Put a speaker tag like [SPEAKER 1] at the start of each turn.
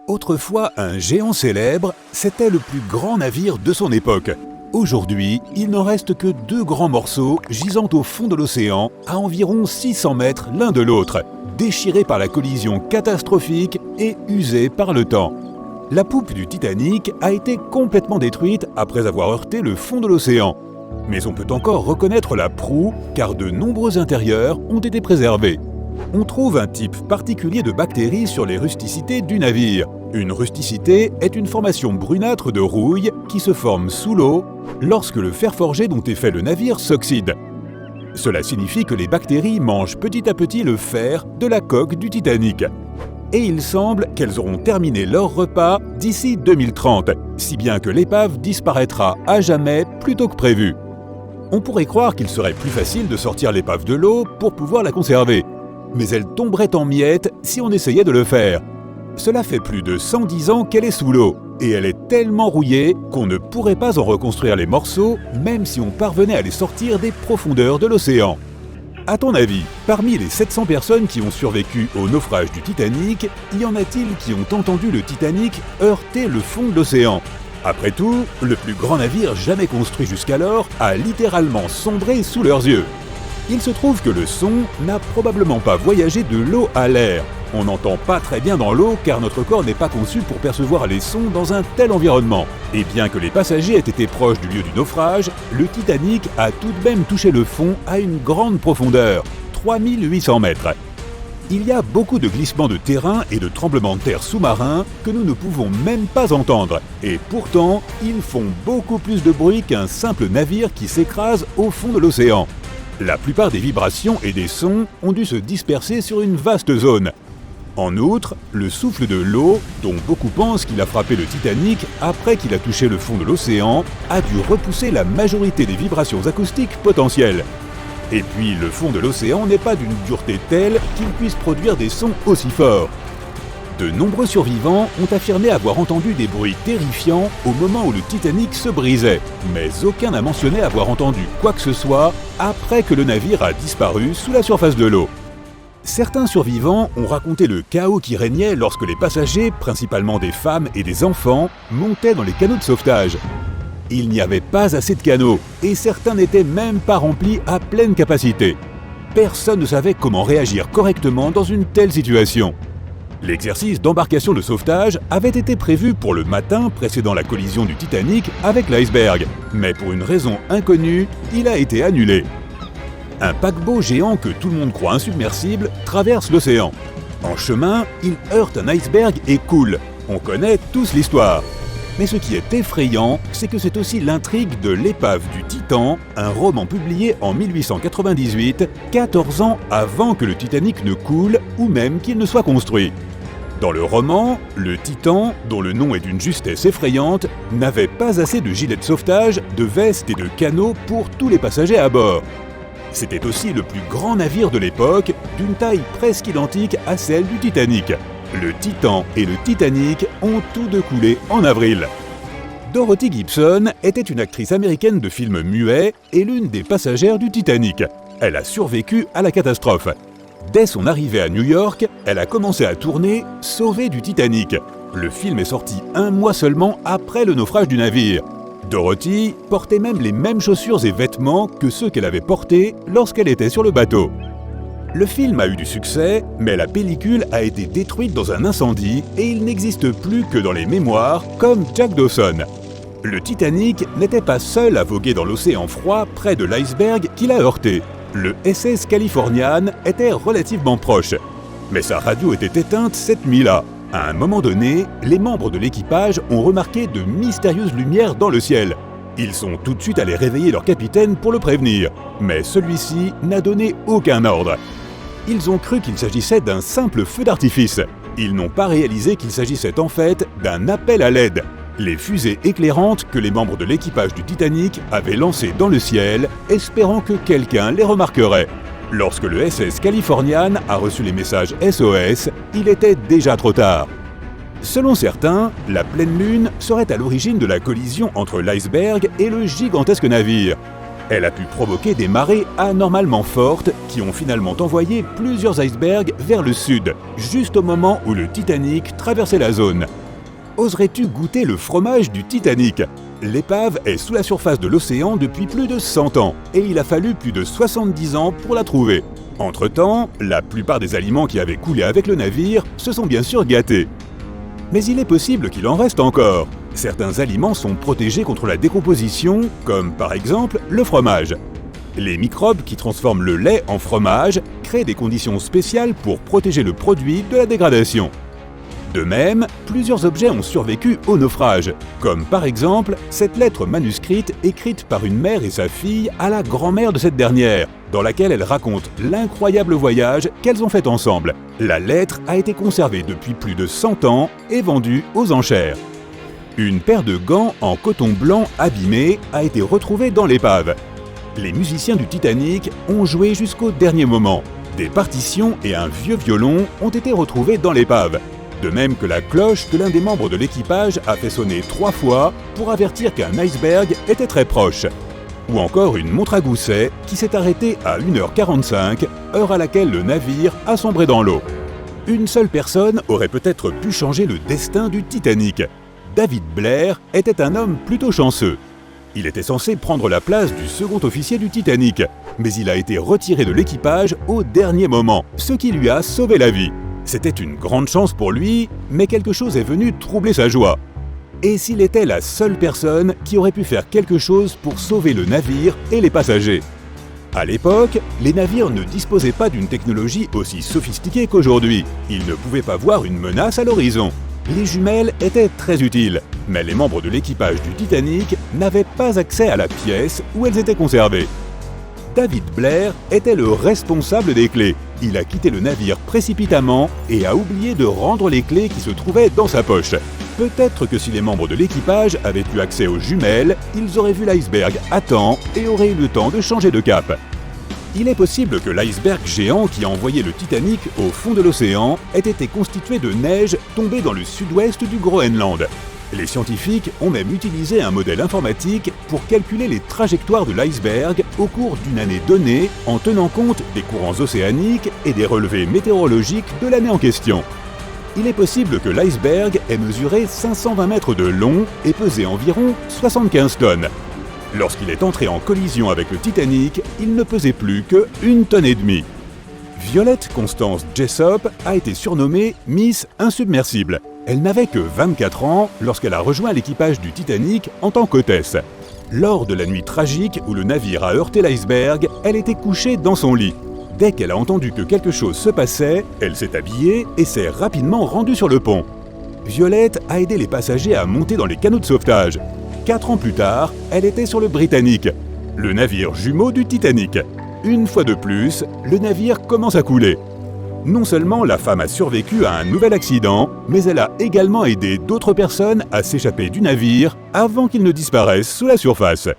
[SPEAKER 1] Autrefois un géant célèbre, c'était le plus grand navire de son époque. Aujourd'hui, il n'en reste que 2 grands morceaux gisant au fond de l'océan, à environ 600 mètres l'un de l'autre, déchirés par la collision catastrophique et usés par le temps. La poupe du Titanic a été complètement détruite après avoir heurté le fond de l'océan. Mais on peut encore reconnaître la proue car de nombreux intérieurs ont été préservés. On trouve un type particulier de bactéries sur les rusticités du navire. Une rusticité est une formation brunâtre de rouille qui se forme sous l'eau lorsque le fer forgé dont est fait le navire s'oxyde. Cela signifie que les bactéries mangent petit à petit le fer de la coque du Titanic. Et il semble qu'elles auront terminé leur repas d'ici 2030, si bien que l'épave disparaîtra à jamais plus tôt que prévu. On pourrait croire qu'il serait plus facile de sortir l'épave de l'eau pour pouvoir la conserver, mais elle tomberait en miettes si on essayait de le faire. Cela fait plus de 110 ans qu'elle est sous l'eau, et elle est tellement rouillée qu'on ne pourrait pas en reconstruire les morceaux, même si on parvenait à les sortir des profondeurs de l'océan. À ton avis, parmi les 700 personnes qui ont survécu au naufrage du Titanic, y en a-t-il qui ont entendu le Titanic heurter le fond de l'océan ? Après tout, le plus grand navire jamais construit jusqu'alors a littéralement sombré sous leurs yeux. Il se trouve que le son n'a probablement pas voyagé de l'eau à l'air. On n'entend pas très bien dans l'eau car notre corps n'est pas conçu pour percevoir les sons dans un tel environnement. Et bien que les passagers aient été proches du lieu du naufrage, le Titanic a tout de même touché le fond à une grande profondeur, 3800 mètres. Il y a beaucoup de glissements de terrain et de tremblements de terre sous-marins que nous ne pouvons même pas entendre. Et pourtant, ils font beaucoup plus de bruit qu'un simple navire qui s'écrase au fond de l'océan. La plupart des vibrations et des sons ont dû se disperser sur une vaste zone. En outre, le souffle de l'eau, dont beaucoup pensent qu'il a frappé le Titanic après qu'il a touché le fond de l'océan, a dû repousser la majorité des vibrations acoustiques potentielles. Et puis, le fond de l'océan n'est pas d'une dureté telle qu'il puisse produire des sons aussi forts. De nombreux survivants ont affirmé avoir entendu des bruits terrifiants au moment où le Titanic se brisait, mais aucun n'a mentionné avoir entendu quoi que ce soit après que le navire a disparu sous la surface de l'eau. Certains survivants ont raconté le chaos qui régnait lorsque les passagers, principalement des femmes et des enfants, montaient dans les canots de sauvetage. Il n'y avait pas assez de canots, et certains n'étaient même pas remplis à pleine capacité. Personne ne savait comment réagir correctement dans une telle situation. L'exercice d'embarcation de sauvetage avait été prévu pour le matin précédant la collision du Titanic avec l'iceberg, mais pour une raison inconnue, il a été annulé. Un paquebot géant que tout le monde croit insubmersible traverse l'océan. En chemin, il heurte un iceberg et coule. On connaît tous l'histoire. Mais ce qui est effrayant, c'est que c'est aussi l'intrigue de l'épave du Titan, un roman publié en 1898, 14 ans avant que le Titanic ne coule ou même qu'il ne soit construit. Dans le roman, le Titan, dont le nom est d'une justesse effrayante, n'avait pas assez de gilets de sauvetage, de vestes et de canots pour tous les passagers à bord. C'était aussi le plus grand navire de l'époque, d'une taille presque identique à celle du Titanic. Le Titan et le Titanic ont tous deux coulé en avril. Dorothy Gibson était une actrice américaine de films muets et l'une des passagères du Titanic. Elle a survécu à la catastrophe. Dès son arrivée à New York, elle a commencé à tourner « Sauvée du Titanic ». Le film est sorti 1 mois seulement après le naufrage du navire. Dorothy portait même les mêmes chaussures et vêtements que ceux qu'elle avait portés lorsqu'elle était sur le bateau. Le film a eu du succès, mais la pellicule a été détruite dans un incendie et il n'existe plus que dans les mémoires, comme Jack Dawson. Le Titanic n'était pas seul à voguer dans l'océan froid près de l'iceberg qui l'a heurté. Le SS Californian était relativement proche, mais sa radio était éteinte cette nuit-là. À un moment donné, les membres de l'équipage ont remarqué de mystérieuses lumières dans le ciel. Ils sont tout de suite allés réveiller leur capitaine pour le prévenir, mais celui-ci n'a donné aucun ordre. Ils ont cru qu'il s'agissait d'un simple feu d'artifice. Ils n'ont pas réalisé qu'il s'agissait en fait d'un appel à l'aide. Les fusées éclairantes que les membres de l'équipage du Titanic avaient lancées dans le ciel, espérant que quelqu'un les remarquerait. Lorsque le SS Californian a reçu les messages SOS, il était déjà trop tard. Selon certains, la pleine lune serait à l'origine de la collision entre l'iceberg et le gigantesque navire. Elle a pu provoquer des marées anormalement fortes qui ont finalement envoyé plusieurs icebergs vers le sud, juste au moment où le Titanic traversait la zone. Oserais-tu goûter le fromage du Titanic? L'épave est sous la surface de l'océan depuis plus de 100 ans et il a fallu plus de 70 ans pour la trouver. Entre-temps, la plupart des aliments qui avaient coulé avec le navire se sont bien sûr gâtés. Mais il est possible qu'il en reste encore. Certains aliments sont protégés contre la décomposition, comme par exemple le fromage. Les microbes qui transforment le lait en fromage créent des conditions spéciales pour protéger le produit de la dégradation. De même, plusieurs objets ont survécu au naufrage, comme par exemple cette lettre manuscrite écrite par une mère et sa fille à la grand-mère de cette dernière, dans laquelle elle raconte l'incroyable voyage qu'elles ont fait ensemble. La lettre a été conservée depuis plus de 100 ans et vendue aux enchères. Une paire de gants en coton blanc abîmés a été retrouvée dans l'épave. Les musiciens du Titanic ont joué jusqu'au dernier moment. Des partitions et un vieux violon ont été retrouvés dans l'épave. De même que la cloche que l'un des membres de l'équipage a fait sonner 3 fois pour avertir qu'un iceberg était très proche. Ou encore une montre à gousset qui s'est arrêtée à 1h45, heure à laquelle le navire a sombré dans l'eau. Une seule personne aurait peut-être pu changer le destin du Titanic. David Blair était un homme plutôt chanceux. Il était censé prendre la place du second officier du Titanic, mais il a été retiré de l'équipage au dernier moment, ce qui lui a sauvé la vie. C'était une grande chance pour lui, mais quelque chose est venu troubler sa joie. Et s'il était la seule personne qui aurait pu faire quelque chose pour sauver le navire et les passagers? À l'époque, les navires ne disposaient pas d'une technologie aussi sophistiquée qu'aujourd'hui. Ils ne pouvaient pas voir une menace à l'horizon. Les jumelles étaient très utiles, mais les membres de l'équipage du Titanic n'avaient pas accès à la pièce où elles étaient conservées. David Blair était le responsable des clés. Il a quitté le navire précipitamment et a oublié de rendre les clés qui se trouvaient dans sa poche. Peut-être que si les membres de l'équipage avaient eu accès aux jumelles, ils auraient vu l'iceberg à temps et auraient eu le temps de changer de cap. Il est possible que l'iceberg géant qui a envoyé le Titanic au fond de l'océan ait été constitué de neige tombée dans le sud-ouest du Groenland. Les scientifiques ont même utilisé un modèle informatique pour calculer les trajectoires de l'iceberg au cours d'une année donnée en tenant compte des courants océaniques et des relevés météorologiques de l'année en question. Il est possible que l'iceberg ait mesuré 520 mètres de long et pesé environ 75 tonnes. Lorsqu'il est entré en collision avec le Titanic, il ne pesait plus que 1,5 tonnes. Violette Constance Jessop a été surnommée Miss Insubmersible. Elle n'avait que 24 ans lorsqu'elle a rejoint l'équipage du Titanic en tant qu'hôtesse. Lors de la nuit tragique où le navire a heurté l'iceberg, elle était couchée dans son lit. Dès qu'elle a entendu que quelque chose se passait, elle s'est habillée et s'est rapidement rendue sur le pont. Violette a aidé les passagers à monter dans les canots de sauvetage. 4 ans plus tard, elle était sur le Britannic, le navire jumeau du Titanic. Une fois de plus, le navire commence à couler. Non seulement la femme a survécu à un nouvel accident, mais elle a également aidé d'autres personnes à s'échapper du navire avant qu'il ne disparaisse sous la surface.